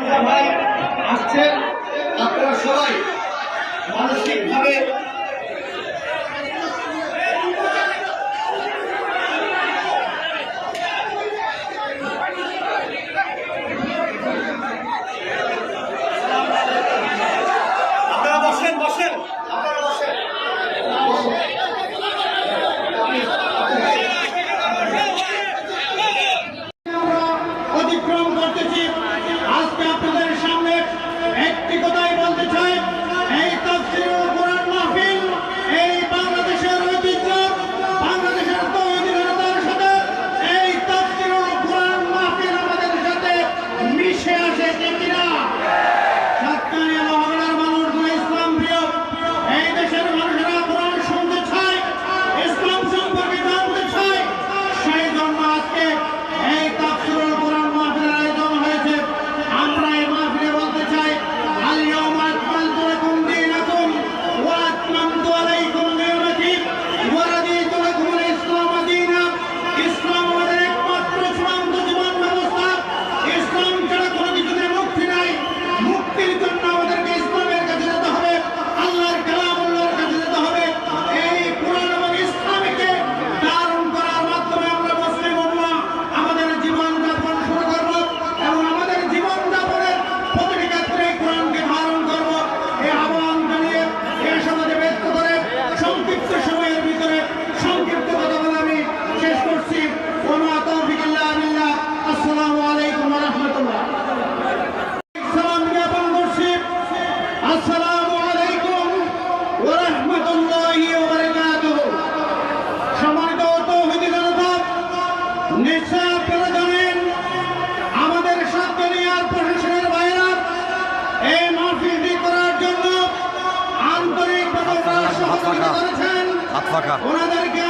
ভাই আসছেন, আপনারা সবাই মানসিকভাবে আপনারা বসেন বসেন আপনারা বসেন অতিক্রম করতেছি। আজকে আপনাদের সামনে একটি কথাই বলতে চাই, এই তাফসীরুল কোরআন মাহফিল এই বাংলাদেশের ঐতিহ্য, বাংলাদেশের তৌহিদিনতার সাথে এই তাফসীরুল কোরআন মাহফিল আমাদের সাথে মিশে আসে কিনা। সাতকানিয়া মহল্লার মানুষগুলো ইসলাম প্রিয়, এই দেশের মানুষেরা কোরআন শুনতে চায়, ইসলাম সম্পর্কে জানতে চায়। সেই জন্য আজকে এই তাফসীরুল কোরআন মাহফিলের আয়োজন হয়েছে। আমরা এই মাহফিলে বলতে চাই, আল ইয়াউমা আকমালতু লাকুম দীনাকুম ওয়া আতমামতু আলাইকুম নি'মাতি ওয়া রাদিতু লাকুমুল ইসলাম দীনা। ইসলাম আমাদের একমাত্র চূড়ান্ত জীবন ব্যবস্থা। ইসলাম ছাড়া কোনো কিছুতে মুক্তি নাই। মুক্তির জন্য আমাদেরকে ইসলামের কাছে যেতে হবে, আল্লাহর কালামুল্লাহর কাছে যেতে হবে। এই কোরআন এবং ইসলামকে ধারণ করার মাধ্যমে আমরা মুসলিম উম্মাহ আমাদের জীবন যাপন শুরু করব এবং আমাদের জীবন যাপনের প্রতিটি ক্ষেত্রে কোরআনকে ধারণ করব। এই আহ্বান জানিয়ে এই সমাজে ব্যক্ত করে সংক্ষিপ্ত সময়ের ভিতরে সংক্ষিপ্ত কথা বলে আমি শেষ করছি। ওমা তৌফিক ইল্লা বিল্লাহ। আসসালামু আলাইকুম ওয়া রাহমাতুল্লাহ। সালাম জ্ঞাপন করছি। আসসালামু আলাইকুম ওয়া রাহমাতুল্লাহি ওয়া বারাকাতুহু। সম্মানিত তৌহিদি জনতা, নিশ্চয় আপনারা জানেন আমাদের সাতকানিয়ার প্রশাসনের বাইরে এই মাহফিলটি করার জন্য আন্তরিকভাবে সহযোগিতা করেছেন। ওনাদেরকে